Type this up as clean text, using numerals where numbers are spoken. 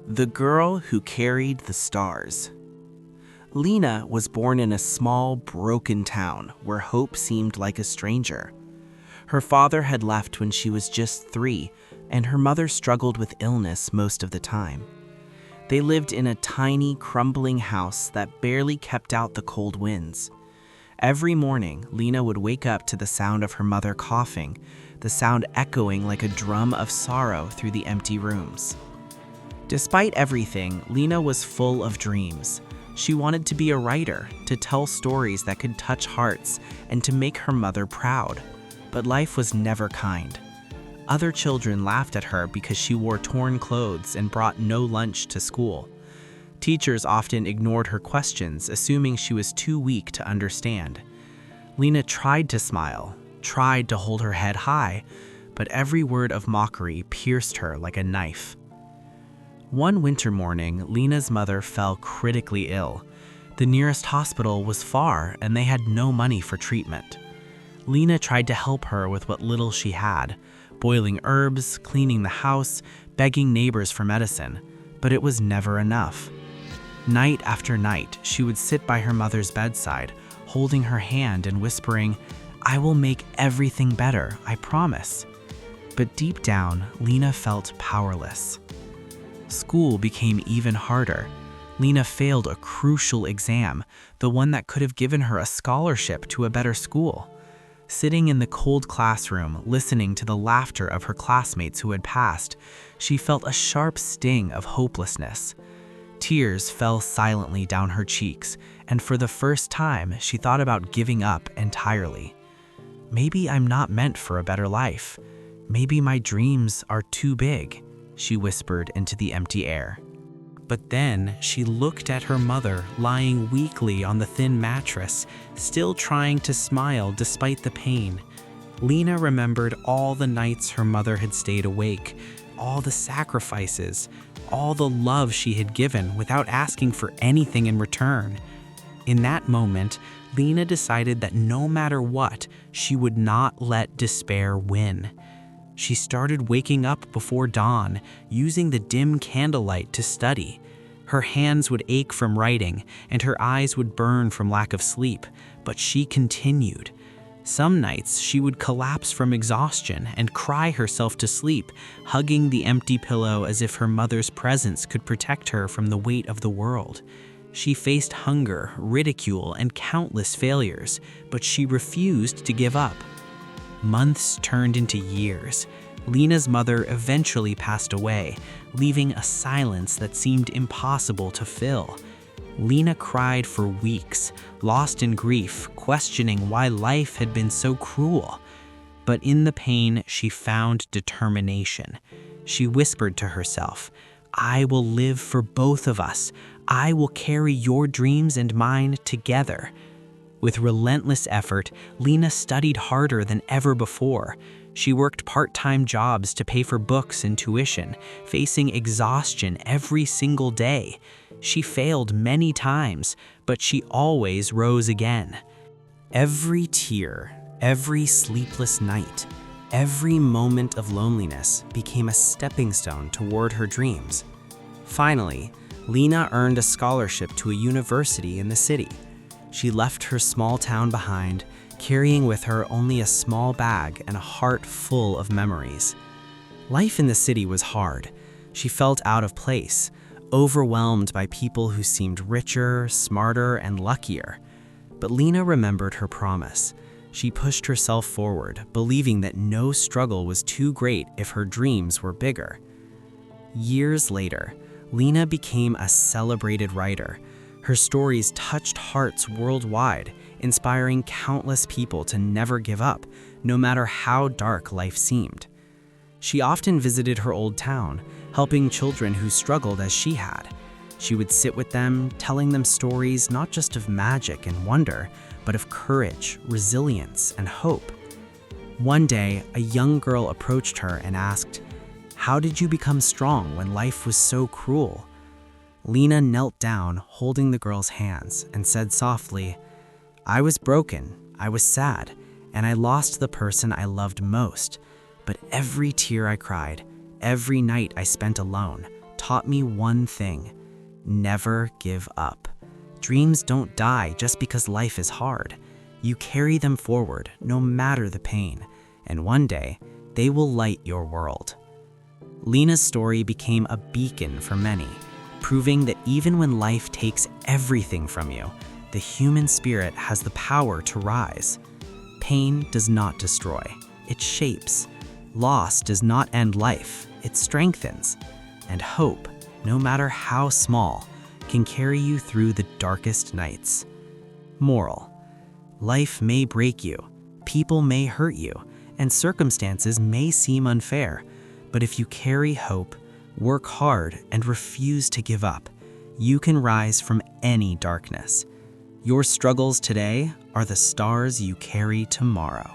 The Girl Who Carried the Stars. Lina was born in a small, broken town where hope seemed like a stranger. Her father had left when she was just 3, and her mother struggled with illness most of the time. They lived in a tiny, crumbling house that barely kept out the cold winds. Every morning, Lina would wake up to the sound of her mother coughing, the sound echoing like a drum of sorrow through the empty rooms. Despite everything, Lina was full of dreams. She wanted to be a writer, to tell stories that could touch hearts, and to make her mother proud. But life was never kind. Other children laughed at her because she wore torn clothes and brought no lunch to school. Teachers often ignored her questions, assuming she was too weak to understand. Lina tried to smile, tried to hold her head high, but every word of mockery pierced her like a knife. One winter morning, Lina's mother fell critically ill. The nearest hospital was far, and they had no money for treatment. Lina tried to help her with what little she had, boiling herbs, cleaning the house, begging neighbors for medicine, but it was never enough. Night after night, she would sit by her mother's bedside, holding her hand and whispering, "I will make everything better, I promise." But deep down, Lina felt powerless. School became even harder. Lina failed a crucial exam, the one that could have given her a scholarship to a better school. Sitting in the cold classroom, listening to the laughter of her classmates who had passed, she felt a sharp sting of hopelessness. Tears fell silently down her cheeks, and for the first time, she thought about giving up entirely. Maybe I'm not meant for a better life. Maybe my dreams are too big, she whispered into the empty air. But then she looked at her mother lying weakly on the thin mattress, still trying to smile despite the pain. Lina remembered all the nights her mother had stayed awake, all the sacrifices, all the love she had given without asking for anything in return. In that moment, Lina decided that no matter what, she would not let despair win. She started waking up before dawn, using the dim candlelight to study. Her hands would ache from writing, and her eyes would burn from lack of sleep, but she continued. Some nights, she would collapse from exhaustion and cry herself to sleep, hugging the empty pillow as if her mother's presence could protect her from the weight of the world. She faced hunger, ridicule, and countless failures, but she refused to give up. Months turned into years. Lina's mother eventually passed away, leaving a silence that seemed impossible to fill. Lina cried for weeks, lost in grief, questioning why life had been so cruel. But in the pain, she found determination. She whispered to herself, "I will live for both of us. I will carry your dreams and mine together." With relentless effort, Lina studied harder than ever before. She worked part-time jobs to pay for books and tuition, facing exhaustion every single day. She failed many times, but she always rose again. Every tear, every sleepless night, every moment of loneliness became a stepping stone toward her dreams. Finally, Lina earned a scholarship to a university in the city. She left her small town behind, carrying with her only a small bag and a heart full of memories. Life in the city was hard. She felt out of place, overwhelmed by people who seemed richer, smarter, and luckier. But Lina remembered her promise. She pushed herself forward, believing that no struggle was too great if her dreams were bigger. Years later, Lina became a celebrated writer. Her stories touched hearts worldwide, inspiring countless people to never give up, no matter how dark life seemed. She often visited her old town, helping children who struggled as she had. She would sit with them, telling them stories not just of magic and wonder, but of courage, resilience, and hope. One day, a young girl approached her and asked, "How did you become strong when life was so cruel?" Lina knelt down, holding the girl's hands, and said softly, "I was broken, I was sad, and I lost the person I loved most. But every tear I cried, every night I spent alone, taught me one thing: never give up. Dreams don't die just because life is hard. You carry them forward, no matter the pain, and one day, they will light your world. Lina's story became a beacon for many, proving that even when life takes everything from you, the human spirit has the power to rise. Pain does not destroy, it shapes. Loss does not end life, it strengthens. And hope, no matter how small, can carry you through the darkest nights. Moral: life may break you, people may hurt you, and circumstances may seem unfair. But if you carry hope, work hard, and refuse to give up, you can rise from any darkness. Your struggles today are the stars you carry tomorrow.